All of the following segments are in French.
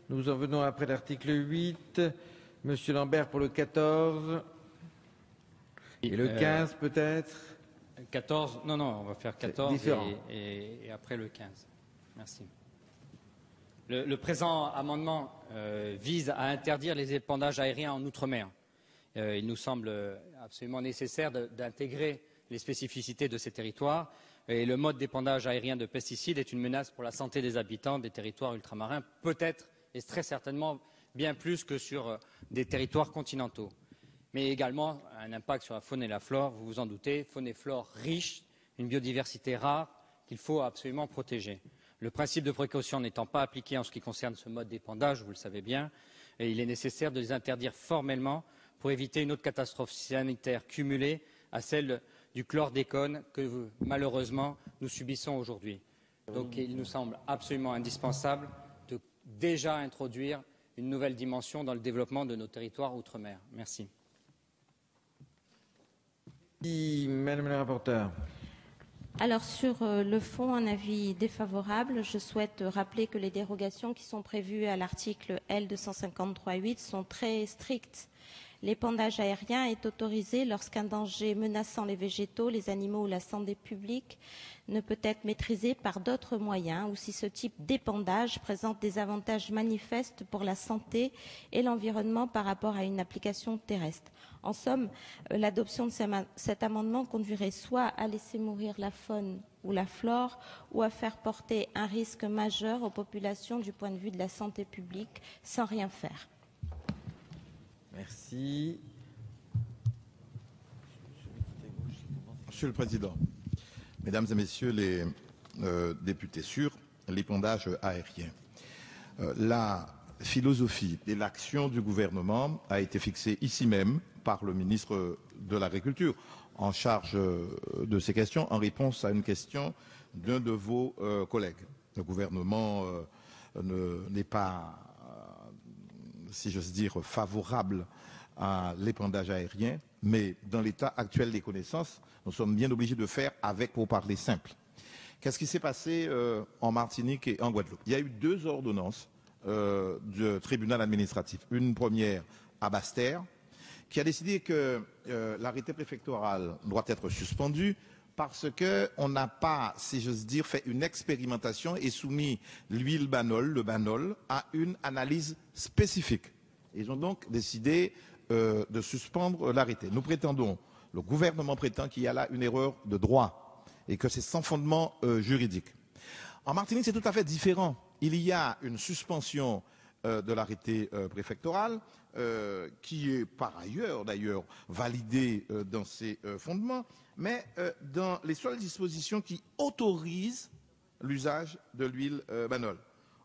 Nous en venons après l'article 8. Monsieur Lambert pour le 14. Et le 15 peut-être 14, non, on va faire 14 et après le 15. Merci. Le présent amendement vise à interdire les épandages aériens en Outre-mer. Il nous semble absolument nécessaire d'intégrer les spécificités de ces territoires. Et le mode d'épandage aérien de pesticides est une menace pour la santé des habitants des territoires ultramarins, peut-être et très certainement bien plus que sur des territoires continentaux. Mais également un impact sur la faune et la flore, vous vous en doutez, faune et flore riche, une biodiversité rare qu'il faut absolument protéger. Le principe de précaution n'étant pas appliqué en ce qui concerne ce mode d'épandage, vous le savez bien, et il est nécessaire de les interdire formellement pour éviter une autre catastrophe sanitaire cumulée à celle du chlordécone que malheureusement nous subissons aujourd'hui. Donc il nous semble absolument indispensable de déjà introduire une nouvelle dimension dans le développement de nos territoires outre-mer. Merci. Madame la rapporteure. Alors sur le fond, un avis défavorable. Je souhaite rappeler que les dérogations qui sont prévues à l'article L 253.8 sont très strictes. L'épandage aérien est autorisé lorsqu'un danger menaçant les végétaux, les animaux ou la santé publique ne peut être maîtrisé par d'autres moyens ou si ce type d'épandage présente des avantages manifestes pour la santé et l'environnement par rapport à une application terrestre. En somme, l'adoption de cet amendement conduirait soit à laisser mourir la faune ou la flore ou à faire porter un risque majeur aux populations du point de vue de la santé publique sans rien faire. Merci. Monsieur le Président, Mesdames et Messieurs les députés, sur l'épandage aérien, la philosophie et l'action du gouvernement a été fixée ici même par le ministre de l'Agriculture en charge de ces questions en réponse à une question d'un de vos collègues. Le gouvernement n'est pas si j'ose dire, favorable à l'épandage aérien, mais dans l'état actuel des connaissances, nous sommes bien obligés de faire avec, pour parler simple. Qu'est-ce qui s'est passé en Martinique et en Guadeloupe? Il y a eu 2 ordonnances du tribunal administratif. Une première à Basse-Terre, qui a décidé que l'arrêté préfectoral doit être suspendu parce qu'on n'a pas, si j'ose dire, fait une expérimentation et soumis l'huile banol, le banol, à une analyse spécifique. Ils ont donc décidé de suspendre l'arrêté. Nous prétendons, le gouvernement prétend qu'il y a là une erreur de droit et que c'est sans fondement juridique. En Martinique, c'est tout à fait différent. Il y a une suspension de l'arrêté préfectoral qui est par ailleurs d'ailleurs validé dans ses fondements, mais dans les seules dispositions qui autorisent l'usage de l'huile banol,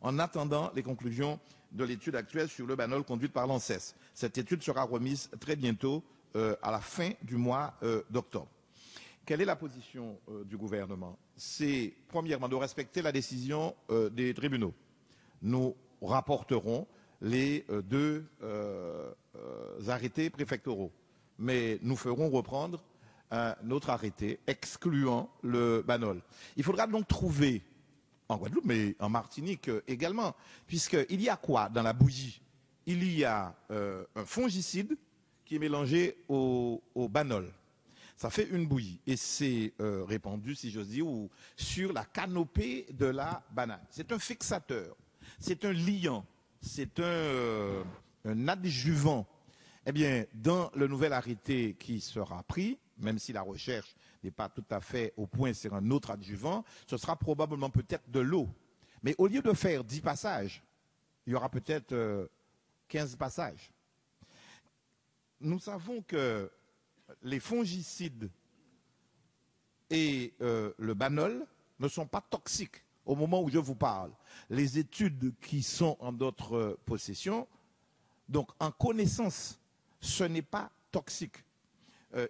en attendant les conclusions de l'étude actuelle sur le banol conduite par l'ANSES. Cette étude sera remise très bientôt à la fin du mois d'octobre. Quelle est la position du gouvernement? C'est premièrement de respecter la décision des tribunaux. Nous rapporterons les 2 arrêtés préfectoraux, mais nous ferons reprendre notre arrêté excluant le banol. Il faudra donc trouver, en Guadeloupe, mais en Martinique également, puisqu'il y a quoi dans la bouillie? Il y a un fongicide qui est mélangé au banol. Ça fait une bouillie et c'est répandu, si j'ose dire, sur la canopée de la banane. C'est un fixateur, c'est un liant, c'est un adjuvant. Eh bien, dans le nouvel arrêté qui sera pris, même si la recherche n'est pas tout à fait au point sur un autre adjuvant, ce sera probablement peut-être de l'eau. Mais au lieu de faire 10 passages, il y aura peut-être 15 passages. Nous savons que les fongicides et le banol ne sont pas toxiques au moment où je vous parle. Les études qui sont en notre possession, donc en connaissance, ce n'est pas toxique.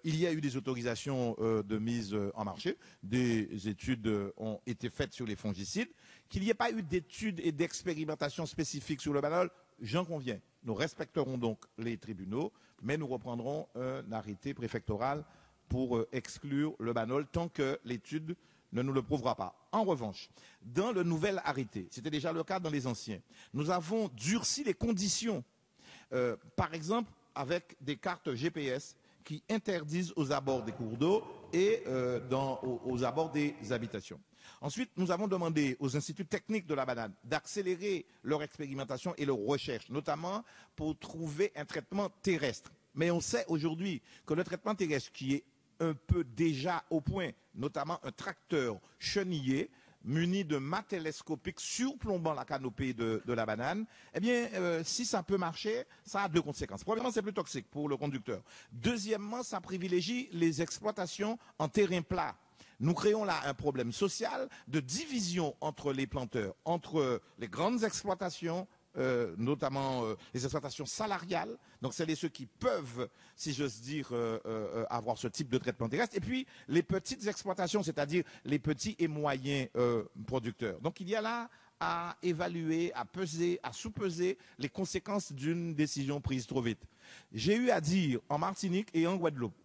Il y a eu des autorisations de mise en marché, des études ont été faites sur les fongicides. Qu'il n'y ait pas eu d'études et d'expérimentation spécifiques sur le banol, j'en conviens. Nous respecterons donc les tribunaux, mais nous reprendrons un arrêté préfectoral pour exclure le banol tant que l'étude ne nous le prouvera pas. En revanche, dans le nouvel arrêté, c'était déjà le cas dans les anciens, nous avons durci les conditions, par exemple avec des cartes GPS qui interdisent aux abords des cours d'eau et aux abords des habitations. Ensuite, nous avons demandé aux instituts techniques de la banane d'accélérer leur expérimentation et leur recherche, notamment pour trouver un traitement terrestre. Mais on sait aujourd'hui que le traitement terrestre qui est un peu déjà au point, notamment un tracteur chenillé, muni de mâts télescopiques surplombant la canopée de la banane, eh bien, si ça peut marcher, ça a deux conséquences. Premièrement, c'est plus toxique pour le conducteur. Deuxièmement, ça privilégie les exploitations en terrain plat. Nous créons là un problème social de division entre les planteurs, entre les grandes exploitations, notamment les exploitations salariales, donc celles et ceux qui peuvent, si j'ose dire, avoir ce type de traitement terrestre, et puis les petites exploitations, c'est-à-dire les petits et moyens producteurs. Donc il y a là à évaluer, à peser, à sous-peser les conséquences d'une décision prise trop vite. J'ai eu à dire en Martinique et en Guadeloupe,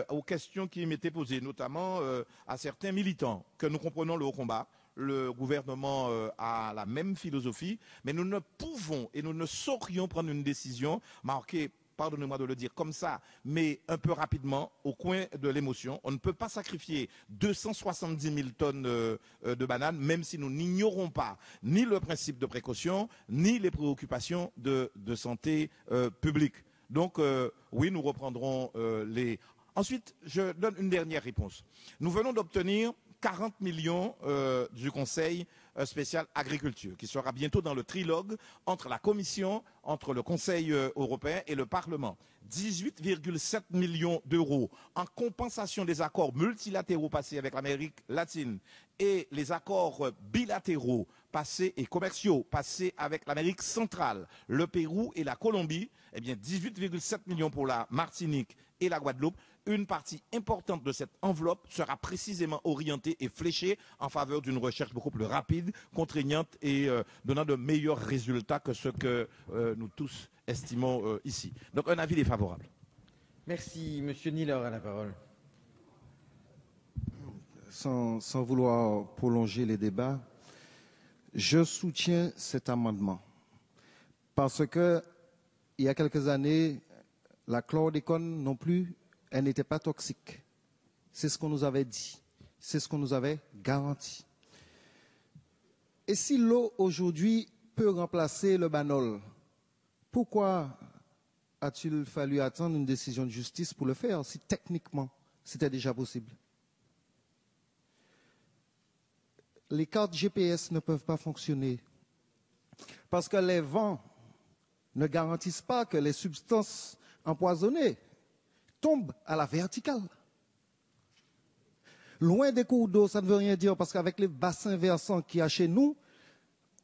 aux questions qui m'étaient posées, notamment à certains militants, que nous comprenons le haut combat. Le gouvernement a la même philosophie, mais nous ne pouvons et nous ne saurions prendre une décision marquée, pardonnez-moi de le dire comme ça, mais un peu rapidement, au coin de l'émotion. On ne peut pas sacrifier 270 000 tonnes de bananes, même si nous n'ignorons pas ni le principe de précaution, ni les préoccupations de santé publique. Donc, oui, nous reprendrons les... Ensuite, je donne une dernière réponse. Nous venons d'obtenir 40 millions du Conseil spécial agriculture, qui sera bientôt dans le trilogue entre la Commission, entre le Conseil européen et le Parlement. 18,7 millions d'euros en compensation des accords multilatéraux passés avec l'Amérique latine et les accords bilatéraux passés et commerciaux passés avec l'Amérique centrale, le Pérou et la Colombie. Eh bien, 18,7 millions pour la Martinique et la Guadeloupe. Une partie importante de cette enveloppe sera précisément orientée et fléchée en faveur d'une recherche beaucoup plus rapide, contraignante et donnant de meilleurs résultats que ce que nous tous estimons ici. Donc un avis défavorable. Merci. Monsieur Nilor a la parole. Sans vouloir prolonger les débats, je soutiens cet amendement parce que il y a quelques années, la chlordécone non plus, elle n'était pas toxique. C'est ce qu'on nous avait dit. C'est ce qu'on nous avait garanti. Et si l'eau aujourd'hui peut remplacer le banol, pourquoi a-t-il fallu attendre une décision de justice pour le faire si techniquement c'était déjà possible? Les cartes GPS ne peuvent pas fonctionner parce que les vents ne garantissent pas que les substances empoisonnées tombent à la verticale. Loin des cours d'eau, ça ne veut rien dire parce qu'avec les bassins versants qu'il y a chez nous,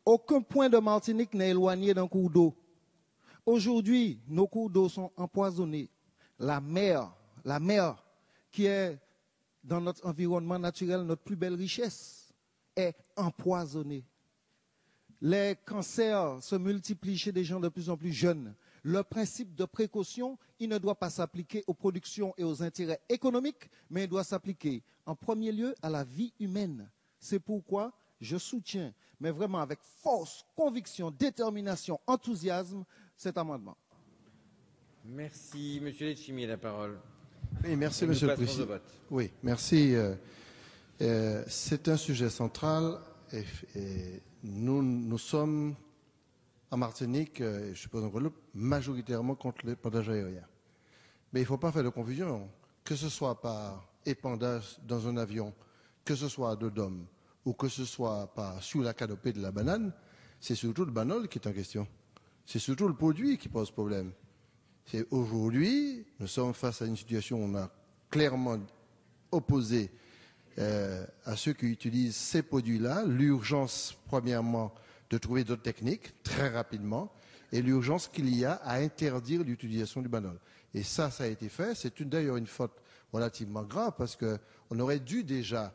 aucun point de Martinique n'est éloigné d'un cours d'eau. Aujourd'hui, nos cours d'eau sont empoisonnés. La mer qui est dans notre environnement naturel, notre plus belle richesse, est empoisonnée. Les cancers se multiplient chez des gens de plus en plus jeunes. Le principe de précaution, il ne doit pas s'appliquer aux productions et aux intérêts économiques, mais il doit s'appliquer en premier lieu à la vie humaine. C'est pourquoi je soutiens, mais vraiment avec force, conviction, détermination, enthousiasme, cet amendement. Merci. Monsieur Letchimy, la parole. Oui, merci, Monsieur le Président. Oui, merci. C'est un sujet central et nous sommes en Martinique, je suppose en Guadeloupe, majoritairement contre l'épandage aérien. Mais il ne faut pas faire de confusion, que ce soit par épandage dans un avion, que ce soit à dos d'homme, ou que ce soit par sous la canopée de la banane, c'est surtout le banol qui est en question. C'est surtout le produit qui pose problème. C'est aujourd'hui, nous sommes face à une situation où on a clairement opposé à ceux qui utilisent ces produits-là, l'urgence, premièrement, de trouver d'autres techniques très rapidement, et l'urgence qu'il y a à interdire l'utilisation du banol. Et ça a été fait. C'est d'ailleurs une faute relativement grave parce qu'on aurait dû déjà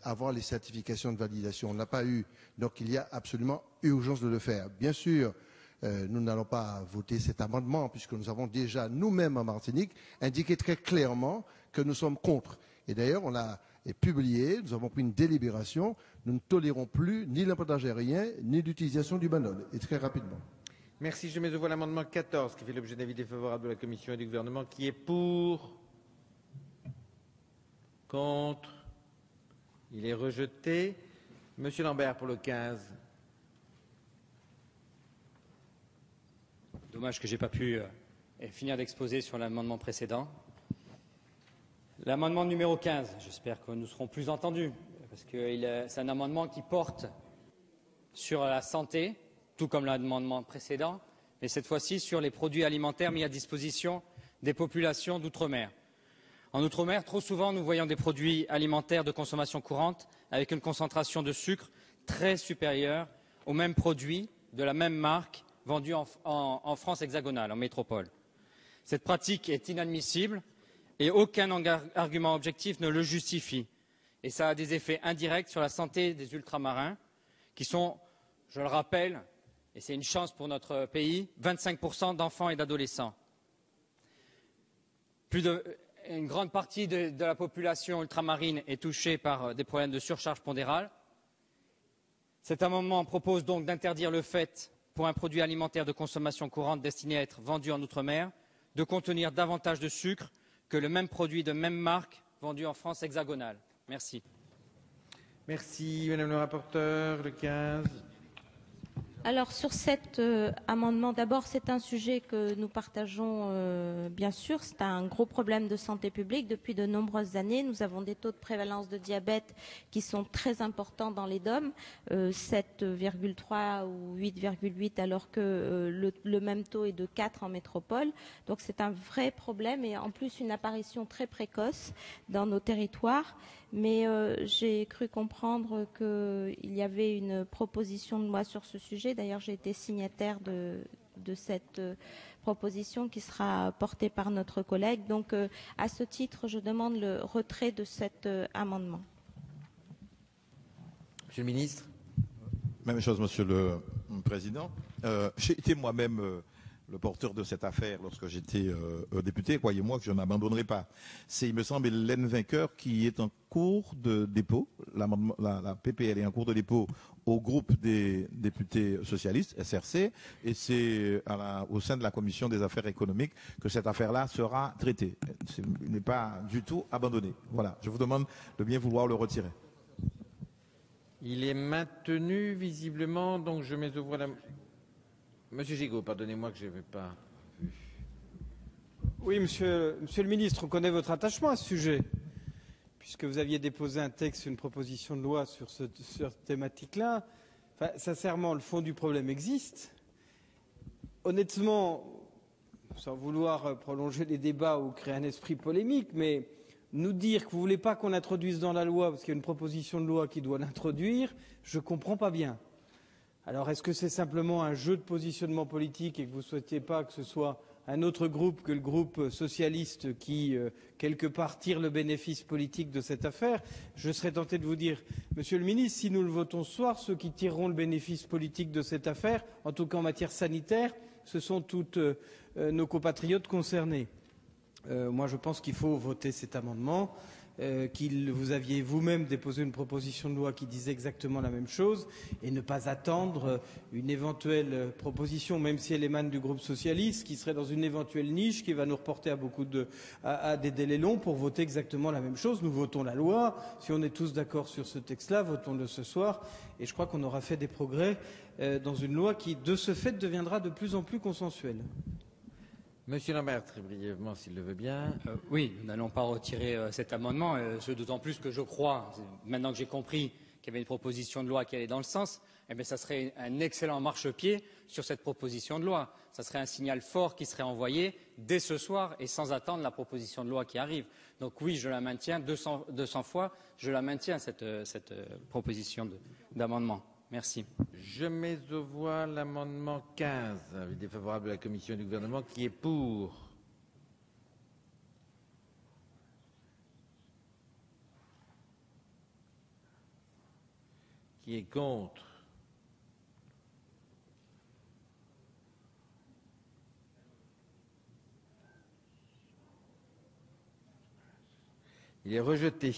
avoir les certifications de validation. On n'a pas eu. Donc il y a absolument urgence de le faire. Bien sûr, nous n'allons pas voter cet amendement puisque nous avons déjà nous-mêmes en Martinique indiqué très clairement que nous sommes contre. Et d'ailleurs, on a est publié. Nous avons pris une délibération. Nous ne tolérons plus ni l'épandage aérien, ni l'utilisation du banol. Et très rapidement. Merci. Je mets aux voix l'amendement 14 qui fait l'objet d'avis défavorable de la Commission et du gouvernement. Qui est pour? Contre? Il est rejeté. Monsieur Lambert pour le 15. Dommage que je n'ai pas pu finir d'exposer sur l'amendement précédent. L'amendement numéro 15, j'espère que nous serons plus entendus, parce que c'est un amendement qui porte sur la santé, tout comme l'amendement précédent, mais cette fois-ci sur les produits alimentaires mis à disposition des populations d'outre-mer. En outre-mer, trop souvent, nous voyons des produits alimentaires de consommation courante avec une concentration de sucre très supérieure aux mêmes produits de la même marque vendus en France hexagonale, en métropole. Cette pratique est inadmissible et aucun argument objectif ne le justifie. Et ça a des effets indirects sur la santé des ultramarins, qui sont, je le rappelle, et c'est une chance pour notre pays, 25% d'enfants et d'adolescents. Une grande partie de la population ultramarine est touchée par des problèmes de surcharge pondérale. Cet amendement propose donc d'interdire le fait, pour un produit alimentaire de consommation courante destiné à être vendu en outre-mer, de contenir davantage de sucre que le même produit de même marque vendu en France hexagonale. Merci. Merci, Madame le rapporteur. Le 15. Alors sur cet amendement, d'abord c'est un sujet que nous partageons bien sûr, c'est un gros problème de santé publique depuis de nombreuses années. Nous avons des taux de prévalence de diabète qui sont très importants dans les DOM, 7,3 ou 8,8 alors que le même taux est de 4 en métropole. Donc c'est un vrai problème et en plus une apparition très précoce dans nos territoires. Mais j'ai cru comprendre qu'il y avait une proposition de loi sur ce sujet. D'ailleurs, j'ai été signataire de cette proposition qui sera portée par notre collègue. Donc, à ce titre, je demande le retrait de cet amendement. Monsieur le ministre. Même chose, Monsieur le Président. J'ai été moi-même le porteur de cette affaire lorsque j'étais député. Croyez-moi que je n'abandonnerai pas. C'est, il me semble, Hélène Vainqueur qui est en cours de dépôt. La PPL est en cours de dépôt au groupe des députés socialistes, SRC, et c'est au sein de la commission des affaires économiques que cette affaire-là sera traitée. Il n'est pas du tout abandonné. Voilà. Je vous demande de bien vouloir le retirer. Il est maintenu visiblement, donc je mets au voix la... Monsieur Gigot, pardonnez-moi que je n'avais pas vu. Oui, monsieur le ministre, on connaît votre attachement à ce sujet, puisque vous aviez déposé un texte, une proposition de loi sur cette thématique-là. Enfin, sincèrement, le fond du problème existe. Honnêtement, sans vouloir prolonger les débats ou créer un esprit polémique, mais nous dire que vous ne voulez pas qu'on l'introduise dans la loi parce qu'il y a une proposition de loi qui doit l'introduire, je ne comprends pas bien. Alors, est-ce que c'est simplement un jeu de positionnement politique et que vous ne souhaitiez pas que ce soit un autre groupe que le groupe socialiste qui, quelque part, tire le bénéfice politique de cette affaire? Je serais tenté de vous dire, Monsieur le ministre, si nous le votons ce soir, ceux qui tireront le bénéfice politique de cette affaire, en tout cas en matière sanitaire, ce sont toutes nos compatriotes concernés. Moi, je pense qu'il faut voter cet amendement. Vous aviez vous-même déposé une proposition de loi qui disait exactement la même chose et ne pas attendre une éventuelle proposition, même si elle émane du groupe socialiste, qui serait dans une éventuelle niche qui va nous reporter à des délais longs pour voter exactement la même chose. Nous votons la loi. Si on est tous d'accord sur ce texte-là, votons-le ce soir. Et je crois qu'on aura fait des progrès dans une loi qui, de ce fait, deviendra de plus en plus consensuelle. Monsieur Lambert, très brièvement, s'il le veut bien. Oui, nous n'allons pas retirer cet amendement, d'autant plus que je crois, maintenant que j'ai compris qu'il y avait une proposition de loi qui allait dans le sens, eh bien, ça serait un excellent marchepied sur cette proposition de loi. Ça serait un signal fort qui serait envoyé dès ce soir et sans attendre la proposition de loi qui arrive. Donc oui, je la maintiens 200 fois, je la maintiens cette proposition d'amendement. Merci. Je mets aux voix l'amendement 15, avis défavorable de la Commission et du gouvernement, qui est pour. Qui est contre. Il est rejeté.